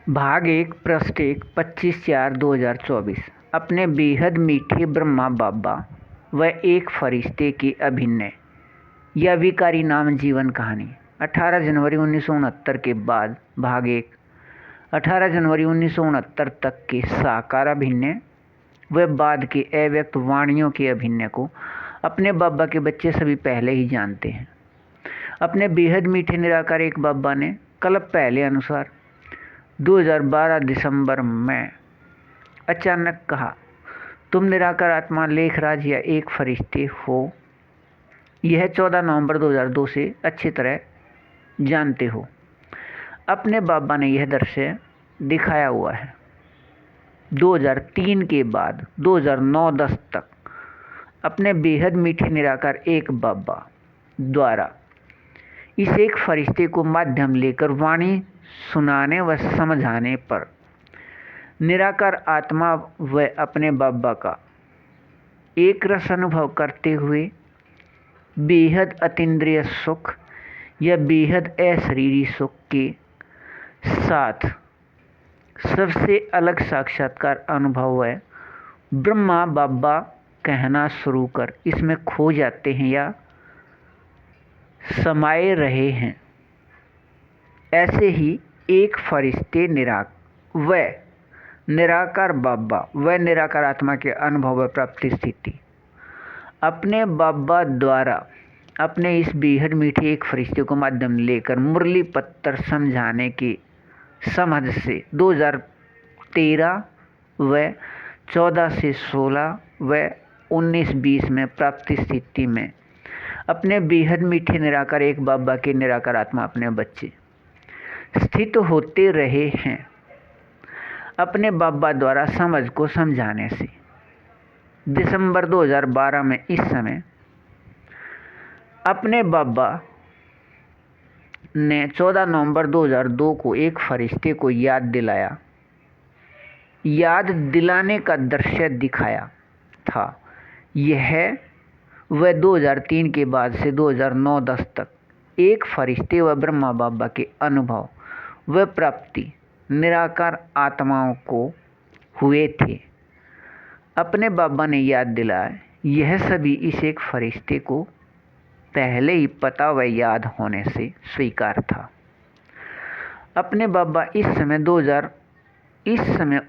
भाग एक पृष्ठ एक 25/4/2024। अपने बेहद मीठे ब्रह्मा बाबा व एक फरिश्ते की अभिनय या विकारी नाम जीवन कहानी। 18 जनवरी 1969 के बाद भाग एक 18 जनवरी 1969 तक के साकार अभिनय व बाद के अव्यक्त वाणियों के अभिनय को अपने बाबा के बच्चे सभी पहले ही जानते हैं। अपने बेहद मीठे निराकार एक बाबा ने कल्प पहले अनुसार 2012 दिसंबर में अचानक कहा, तुम निराकार आत्मा लेखराज या एक फरिश्ते हो। यह 14 नवंबर 2002 से अच्छी तरह जानते हो। अपने बाबा ने यह दृश्य दिखाया हुआ है। 2003 के बाद 2009-10 तक अपने बेहद मीठे निराकार एक बाबा द्वारा इस एक फरिश्ते को माध्यम लेकर वाणी सुनाने व समझाने पर निराकार आत्मा व अपने बाबा का एक रस अनुभव करते हुए बेहद अतीन्द्रिय सुख या बेहद अशरीरी सुख के साथ सबसे अलग साक्षात्कार अनुभव व ब्रह्मा बाबा कहना शुरू कर इसमें खो जाते हैं या समाये रहे हैं। ऐसे ही एक फरिश्ते निराकार बाबा व निराकार आत्मा के अनुभव व प्राप्ति स्थिति अपने बाबा द्वारा अपने इस बेहद मीठे एक फरिश्ते को माध्यम लेकर मुरली पत्तर समझाने की समझ से 2013 व 14 से 16 व 19-20 में प्राप्ति स्थिति में अपने बेहद मीठे निराकार एक बाबा के निराकार आत्मा अपने बच्चे स्थित होते रहे हैं। अपने बाबा द्वारा समझ को समझाने से दिसंबर 2012 में इस समय अपने बाबा ने 14 नवंबर 2002 को एक फरिश्ते को याद दिलाने का दृश्य दिखाया था। यह वह 2003 के बाद से 2009-10 तक एक फरिश्ते व ब्रह्मा बाबा के अनुभव व प्राप्ति निराकार आत्माओं को हुए थे। अपने बाबा ने याद दिलाया, यह सभी इस एक फरिश्ते को पहले ही पता व याद होने से स्वीकार था। अपने बाबा इस समय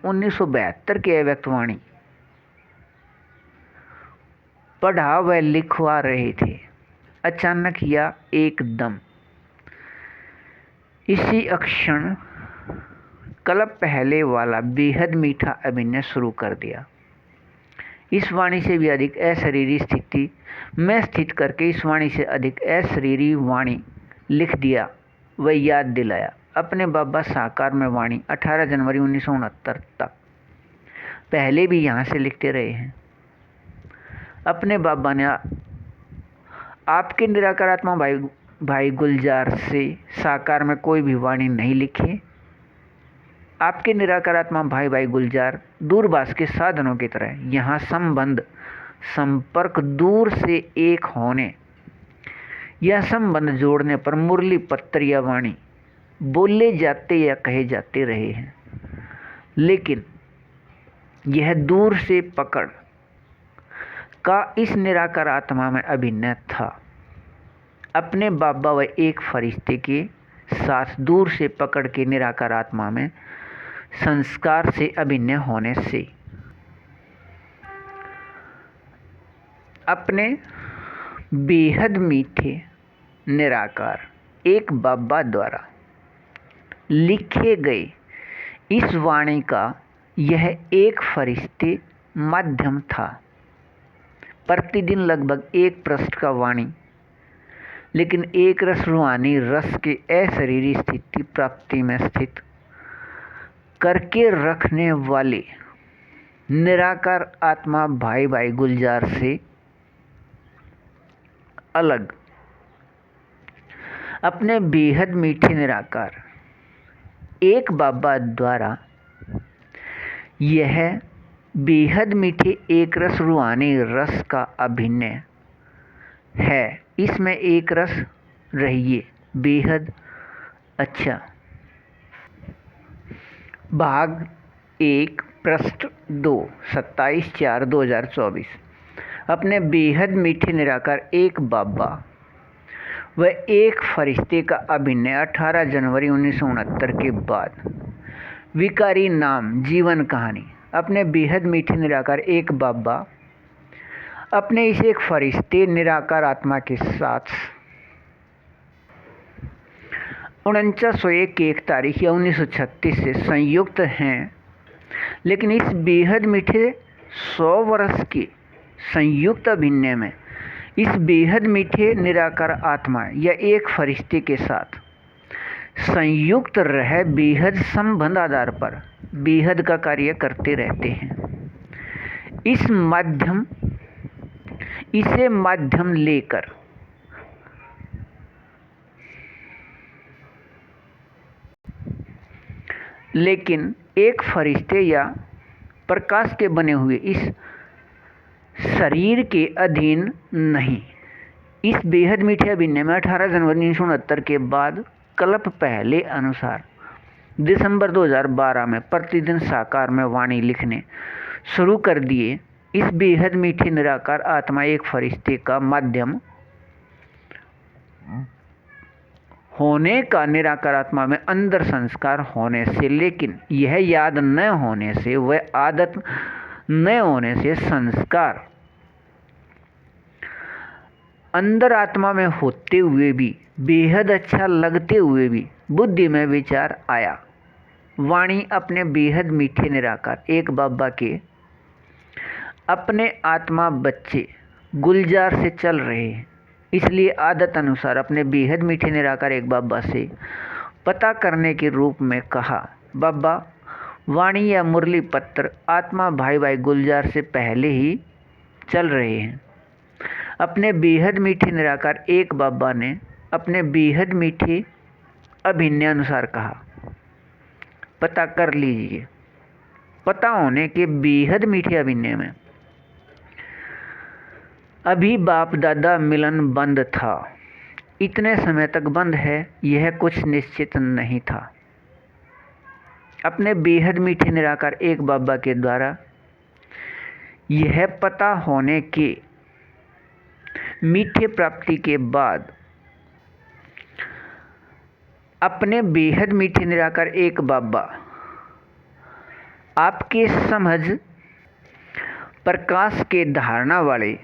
1972 के अव्यक्त वाणी पढ़ा व लिखवा रहे थे। अचानक या एकदम इसी अक्षण कल्प पहले वाला बेहद मीठा अभिनय शुरू कर दिया। इस वाणी से भी अधिक अशरीरी स्थिति में स्थित करके इस वाणी से अधिक अशरीरी वाणी लिख दिया व याद दिलाया। अपने बाबा साकार में वाणी 18 जनवरी 1969 तक पहले भी यहाँ से लिखते रहे हैं। अपने बाबा ने आपके निराकार आत्मा भाई गुलजार से साकार में कोई भी वाणी नहीं लिखी। आपके निराकार आत्मा भाई गुलजार दूरभाष के साधनों की तरह यहाँ संपर्क दूर से एक होने या संबंध जोड़ने पर मुरली पत्तर या वाणी बोले जाते या कहे जाते रहे हैं, लेकिन यह दूर से पकड़ का इस निराकार आत्मा में अभिनय था। अपने बाबा व एक फरिश्ते के साथ दूर से पकड़ के निराकार आत्मा में संस्कार से अभिनय होने से अपने बेहद मीठे निराकार एक बाबा द्वारा लिखे गए इस वाणी का यह एक फरिश्ते माध्यम था। प्रतिदिन लगभग एक पृष्ठ का वाणी, लेकिन एक रस रूहानी रस के अशरीरी स्थिति प्राप्ति में स्थित करके रखने वाले निराकार आत्मा भाई गुलजार से अलग अपने बेहद मीठे निराकार एक बाबा द्वारा यह बेहद मीठे एक रस रूहानी रस का अभिनय है। इसमें एक रस रहिए बेहद अच्छा। भाग 1 पृष्ठ 2 27/4/2024। अपने बेहद मीठे निराकार एक बाबा व एक फरिश्ते का अभिनय 18 जनवरी 1969 के बाद। विकारी नाम जीवन कहानी। अपने बेहद मीठे निराकार एक बाबा अपने इस एक फरिश्ते निराकार आत्मा के साथ 4901 तारीख या 1936 से संयुक्त हैं, लेकिन इस बेहद मीठे 100 वर्ष के संयुक्त अभिनय में इस बेहद मीठे निराकार आत्मा या एक फरिश्ते के साथ संयुक्त रह बेहद संबंध आधार पर बेहद का कार्य करते रहते हैं। इसे माध्यम लेकर लेकिन एक फरिश्ते या प्रकाश के बने हुए इस शरीर के अधीन नहीं। इस बेहद मीठे अभिनय में 18 जनवरी 1969 के बाद कल्प पहले अनुसार दिसंबर 2012 में प्रतिदिन साकार में वाणी लिखने शुरू कर दिए। इस बेहद मीठे निराकार आत्मा एक फरिश्ते का माध्यम होने का निराकार आत्मा में अंदर संस्कार होने से, लेकिन यह याद न होने से, वह आदत न होने से संस्कार अंदर आत्मा में होते हुए भी बेहद अच्छा लगते हुए भी बुद्धि में विचार आया। वाणी अपने बेहद मीठे निराकार एक बाबा के अपने आत्मा बच्चे गुलजार से चल रहे हैं, इसलिए आदत अनुसार अपने बेहद मीठे निराकार एक बाबा से पता करने के रूप में कहा, बाबा वाणी या मुरली पत्र आत्मा भाई भाई गुलजार से पहले ही चल रहे हैं। अपने बेहद मीठे निराकार एक बाबा ने अपने बेहद मीठे अभिनय अनुसार कहा, पता कर लीजिए। पता होने के बेहद मीठे अभिनय में अभी बाप दादा मिलन बंद था। इतने समय तक बंद है, यह कुछ निश्चित नहीं था। अपने बेहद मीठे निराकार एक बाबा के द्वारा यह पता होने के मीठे प्राप्ति के बाद अपने बेहद मीठे निराकार एक बाबा आपके समझ प्रकाश के धारणा वाले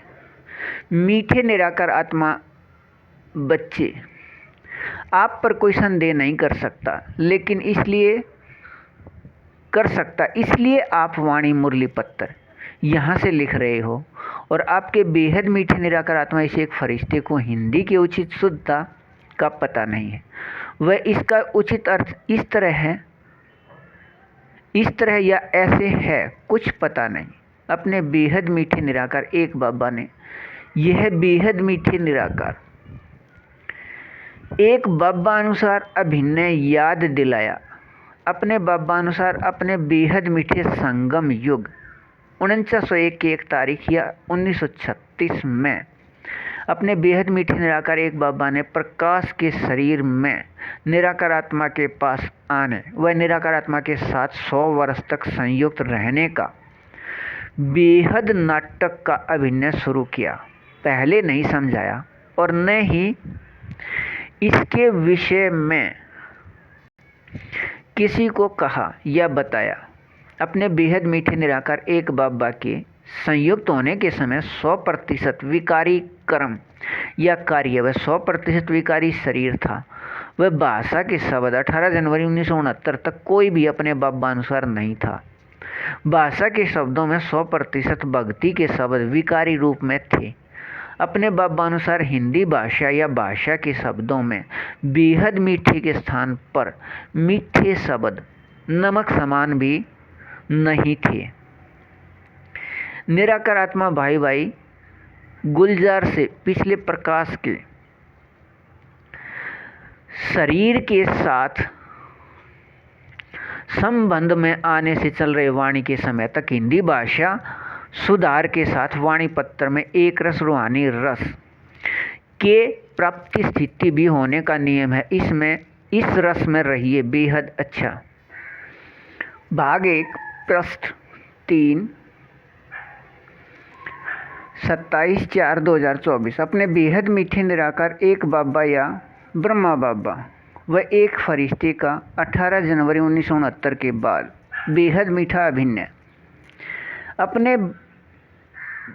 मीठे निराकार आत्मा बच्चे आप पर कोई संदेह नहीं कर सकता, लेकिन इसलिए आप वाणी मुरली पत्र यहाँ से लिख रहे हो, और आपके बेहद मीठे निराकार आत्मा इस एक फरिश्ते को हिंदी की उचित शुद्धता का पता नहीं है। वह इसका उचित अर्थ इस तरह या ऐसे है, कुछ पता नहीं। अपने बेहद मीठे निराकार एक बाबा ने यह बेहद मीठे निराकार एक बाबा अनुसार अभिनय याद दिलाया। अपने बाबा अनुसार अपने बेहद मीठे संगम युग 4901 की 1 तारीख या 1936 में अपने बेहद मीठे निराकार एक बाबा ने प्रकाश के शरीर में निराकार आत्मा के पास आने व निराकार आत्मा के साथ 100 वर्ष तक संयुक्त रहने का बेहद नाटक का अभिनय शुरू किया। पहले नहीं समझाया और न ही इसके विषय में किसी को कहा या बताया। अपने बेहद मीठे निराकार एक बाबा के संयुक्त होने के समय 100% विकारी कर्म या कार्य व 100% विकारी शरीर था। वह भाषा के शब्द 18 जनवरी 1969 तक कोई भी अपने बाबा अनुसार नहीं था। भाषा के शब्दों में 100% भक्ति के शब्द विकारी रूप में थे। अपने बाबा अनुसार हिंदी भाषा या भाषा के शब्दों में बेहद मीठे के स्थान पर मीठे शब्द नमक समान भी नहीं थे। निराकार आत्मा भाई भाई गुलजार से पिछले प्रकाश के शरीर के साथ संबंध में आने से चल रहे वाणी के समय तक हिंदी भाषा सुधार के साथ वाणी पत्र में एक रस रूहानी रस के प्राप्ति स्थिति भी होने का नियम है। इस रस में रहिए बेहद अच्छा। भाग 1 पृष्ठ 3 27/4/2024। अपने बेहद मीठे निराकार एक बाबा या ब्रह्मा बाबा व एक फरिश्ते का 18 जनवरी 1969 के बाद बेहद मीठा अभिनय। अपने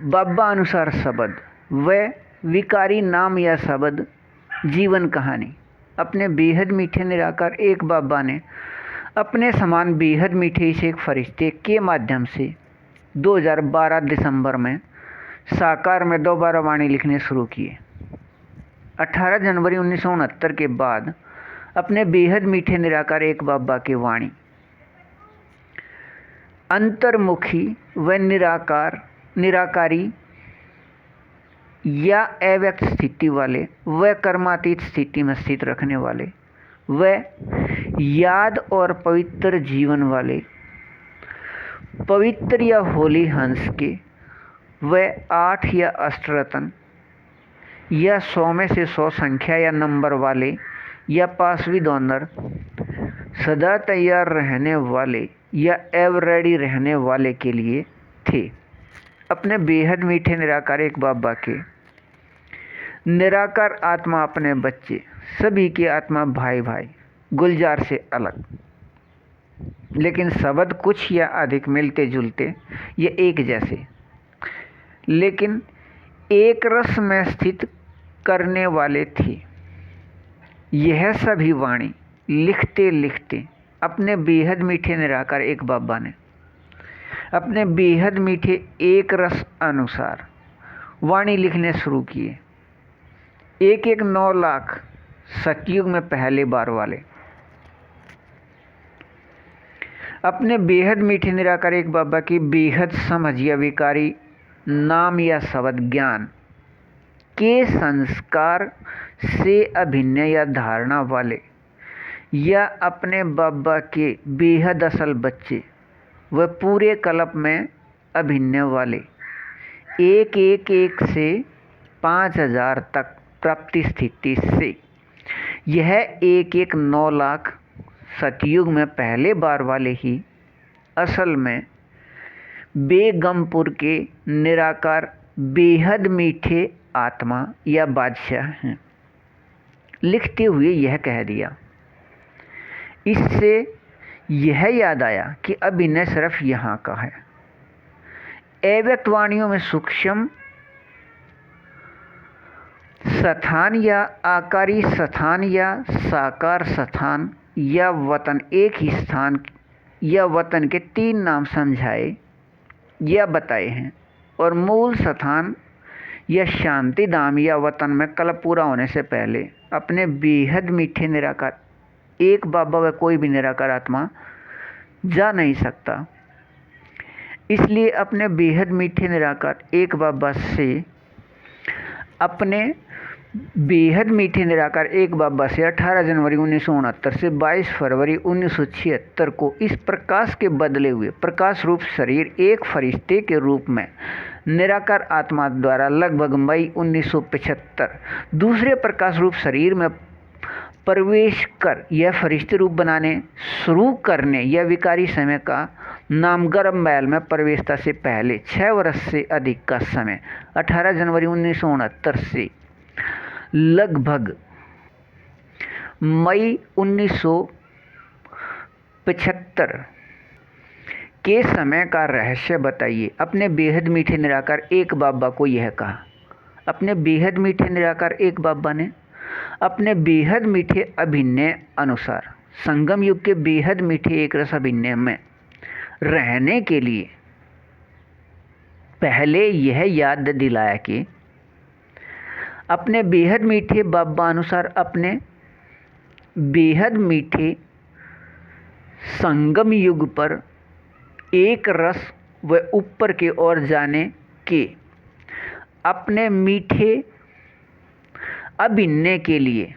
बाबा अनुसार शब्द व विकारी नाम या शब्द जीवन कहानी। अपने बेहद मीठे निराकार एक बाबा ने अपने समान बेहद मीठे इस एक फरिश्ते के माध्यम से 2012 दिसंबर में साकार में दोबारा वाणी लिखने शुरू किए। 18 जनवरी 1969 के बाद अपने बेहद मीठे निराकार एक बाबा की वाणी अंतर्मुखी व निराकारी या अव्यक्त स्थिति वाले व कर्मातीत स्थिति में स्थित रखने वाले व याद और पवित्र जीवन वाले पवित्र या होली हंस के व 8 या अष्टरत्न या 100 में से 100 संख्या या नंबर वाले या पासवी डोनर सदा तैयार रहने वाले या एवर रेडी रहने वाले के लिए थे। अपने बेहद मीठे निराकार एक बाबा के निराकार आत्मा अपने बच्चे सभी की आत्मा भाई भाई गुलजार से अलग, लेकिन शब्द कुछ या अधिक मिलते जुलते या एक जैसे, लेकिन एक रस में स्थित करने वाले थे। यह सभी वाणी लिखते लिखते अपने बेहद मीठे निराकार एक बाबा ने अपने बेहद मीठे एक रस अनुसार वाणी लिखने शुरू किए। 9 लाख सतयुग में पहले बार वाले। अपने बेहद मीठे निराकार एक बाबा की बेहद समझ या विकारी नाम या शब्द ज्ञान के संस्कार से अभिन्न या धारणा वाले या अपने बाबा के बेहद असल बच्चे व पूरे कल्प में अभिन्न वाले एक से 5000 तक प्राप्ति स्थिति से यह 9 लाख सतयुग में पहले बार वाले ही असल में बेगमपुर के निराकार बेहद मीठे आत्मा या बादशाह हैं। लिखते हुए यह कह दिया। इससे यह याद आया कि अभिनय सिर्फ यहाँ का है। अव्यक्त वाणियों में सूक्ष्म स्थान या आकारी स्थान या साकार स्थान या वतन एक ही स्थान या वतन के 3 नाम समझाए या बताए हैं, और मूल स्थान या शांति धाम या वतन में कल्प पूरा होने से पहले अपने बेहद मीठे निराकार एक बाबा व कोई भी निराकार आत्मा जा नहीं सकता। इसलिए अपने बेहद मीठे निराकार एक बाबा से अपने बेहद मीठे निराकार एक बाबा से 18 जनवरी 1969 से 22 फरवरी 1976 को इस प्रकाश के बदले हुए प्रकाश रूप शरीर एक फरिश्ते के रूप में निराकार आत्मा द्वारा लगभग मई 1975 दूसरे प्रकाश रूप शरीर में प्रवेश कर यह फरिश्ते रूप बनाने शुरू करने या विकारी समय का नाम गर्भ महल में प्रवेशता से पहले 6 वर्ष से अधिक का समय 18 जनवरी 1969 से लगभग मई 1975 के समय का रहस्य बताइए। अपने बेहद मीठे निराकार एक बाबा को यह कहा। अपने बेहद मीठे निराकार एक बाबा ने अपने बेहद मीठे अभिनय अनुसार संगम युग के बेहद मीठे एक रस अभिनय में रहने के लिए पहले यह याद दिलाया कि अपने बेहद मीठे बाबा अनुसार अपने बेहद मीठे संगम युग पर एक रस व ऊपर की ओर जाने के अपने मीठे अभिनय के लिए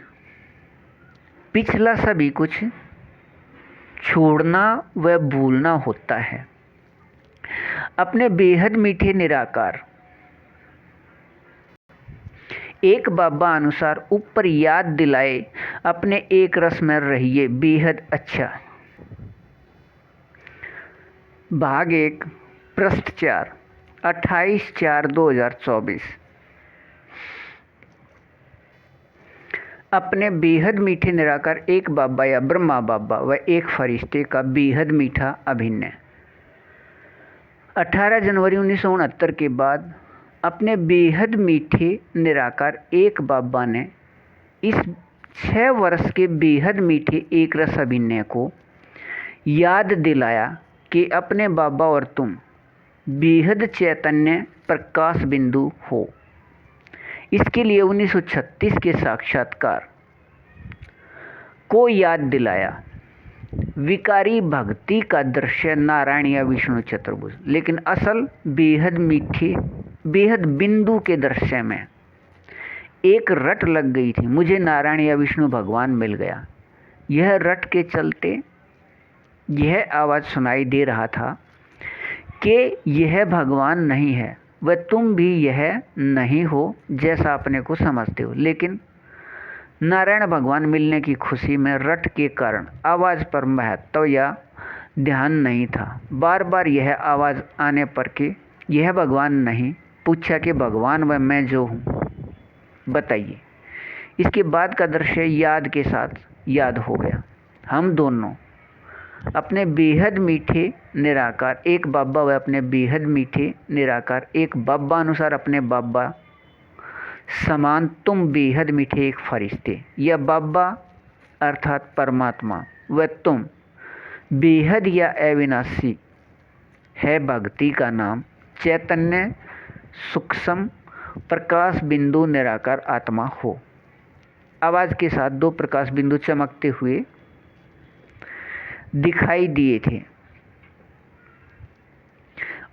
पिछला सभी कुछ छोड़ना व भूलना होता है। अपने बेहद मीठे निराकार एक बाबा अनुसार ऊपर याद दिलाए अपने एक रस में रहिए बेहद अच्छा। भाग 1 पृष्ठ 4 28/4/2024। अपने बेहद मीठे निराकार एक बाबा या ब्रह्मा बाबा व एक फरिश्ते का बेहद मीठा अभिनय। 18 जनवरी 1969 के बाद अपने बेहद मीठे निराकार एक बाबा ने इस 6 वर्ष के बेहद मीठे एक रस अभिनय को याद दिलाया कि अपने बाबा और तुम बेहद चैतन्य प्रकाश बिंदु हो। इसके लिए 1936 के साक्षात्कार को याद दिलाया। विकारी भक्ति का दृश्य नारायण या विष्णु चतुर्भुज, लेकिन असल बेहद मीठे बेहद बिंदु के दृश्य में एक रट लग गई थी। मुझे नारायण या विष्णु भगवान मिल गया। यह रट के चलते यह आवाज़ सुनाई दे रहा था कि यह भगवान नहीं है, वह तुम भी यह नहीं हो जैसा अपने को समझते हो। लेकिन नारायण भगवान मिलने की खुशी में रट के कारण आवाज़ पर महत्व या ध्यान नहीं था। बार बार यह आवाज़ आने पर कि यह भगवान नहीं, पूछा कि भगवान वह मैं जो हूँ, बताइए। इसके बाद का दृश्य याद के साथ याद हो गया। हम दोनों अपने बेहद मीठे निराकार एक बाबा व अपने बेहद मीठे निराकार एक बाबा अनुसार अपने बाबा समान तुम बेहद मीठे एक फरिश्ते या बाबा अर्थात परमात्मा व तुम बेहद या अविनाशी है भक्ति का नाम चैतन्य सूक्ष्म प्रकाश बिंदु निराकार आत्मा हो। आवाज़ के साथ 2 प्रकाश बिंदु चमकते हुए दिखाई दिए थे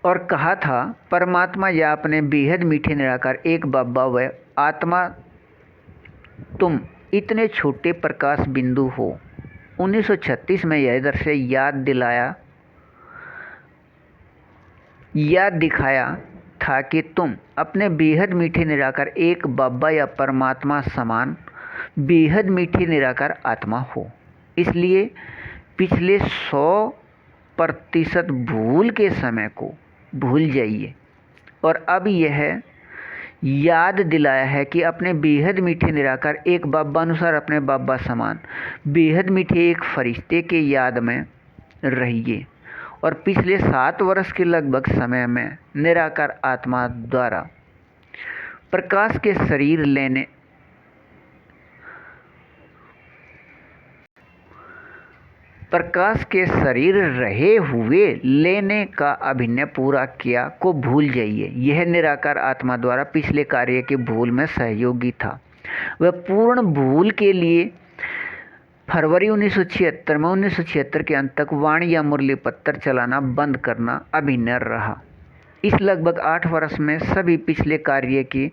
और कहा था परमात्मा या अपने बेहद मीठे निराकार एक बाबा व आत्मा तुम इतने छोटे प्रकाश बिंदु हो। 1936 में यह दृश्य याद दिखाया था कि तुम अपने बेहद मीठे निराकार एक बाबा या परमात्मा समान बेहद मीठे निराकार आत्मा हो। इसलिए पिछले 100% भूल के समय को भूल जाइए और अब यह याद दिलाया है कि अपने बेहद मीठे निराकार एक बाबा अनुसार अपने बाबा समान बेहद मीठे एक फरिश्ते के याद में रहिए और पिछले 7 वर्ष के लगभग समय में निराकार आत्मा द्वारा प्रकाश के शरीर रहे हुए लेने का अभिनय पूरा किया को भूल जाइए। यह निराकार आत्मा द्वारा पिछले कार्य के भूल में सहयोगी था। वह पूर्ण भूल के लिए फरवरी 1976 में 1976 के अंत तक वाणी या मुरली पत्तर चलाना बंद करना अभिनय रहा। इस लगभग 8 वर्ष में सभी पिछले कार्य की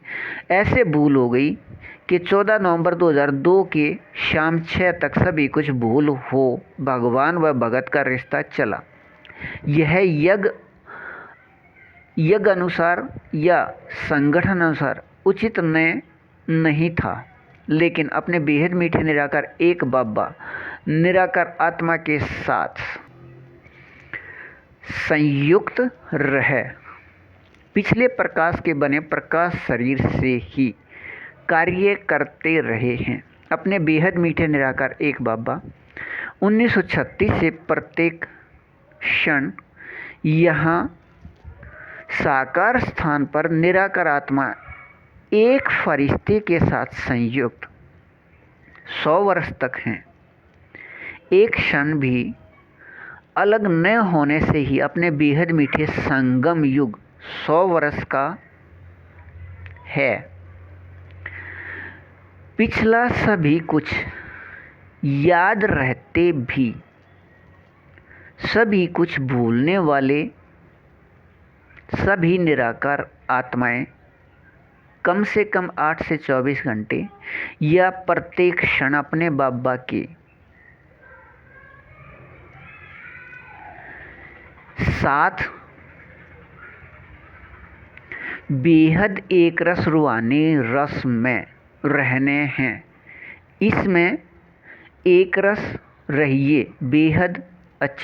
ऐसे भूल हो गई कि 14 नवंबर 2002 के शाम 6 तक सभी कुछ भूल हो भगवान व भगत का रिश्ता चला। यह यज्ञ अनुसार या संगठन अनुसार उचित नहीं था, लेकिन अपने बेहद मीठे निराकार एक बाबा निराकार आत्मा के साथ संयुक्त रहे पिछले प्रकाश के बने प्रकाश शरीर से ही कार्य करते रहे हैं। अपने बेहद मीठे निराकार एक बाबा 1936 से प्रत्येक क्षण यहाँ साकार स्थान पर निराकार आत्मा एक फरिश्ते के साथ संयुक्त 100 वर्ष तक हैं। एक क्षण भी अलग न होने से ही अपने बेहद मीठे संगम युग 100 वर्ष का है। पिछला सभी कुछ याद रहते भी सभी कुछ भूलने वाले सभी निराकार आत्माएं कम से कम 8 से 24 घंटे या प्रत्येक क्षण अपने बाबा के साथ बेहद एक रस रूहानी रस में रहने हैं। इसमें एक रस रहिए बेहद अच्छा।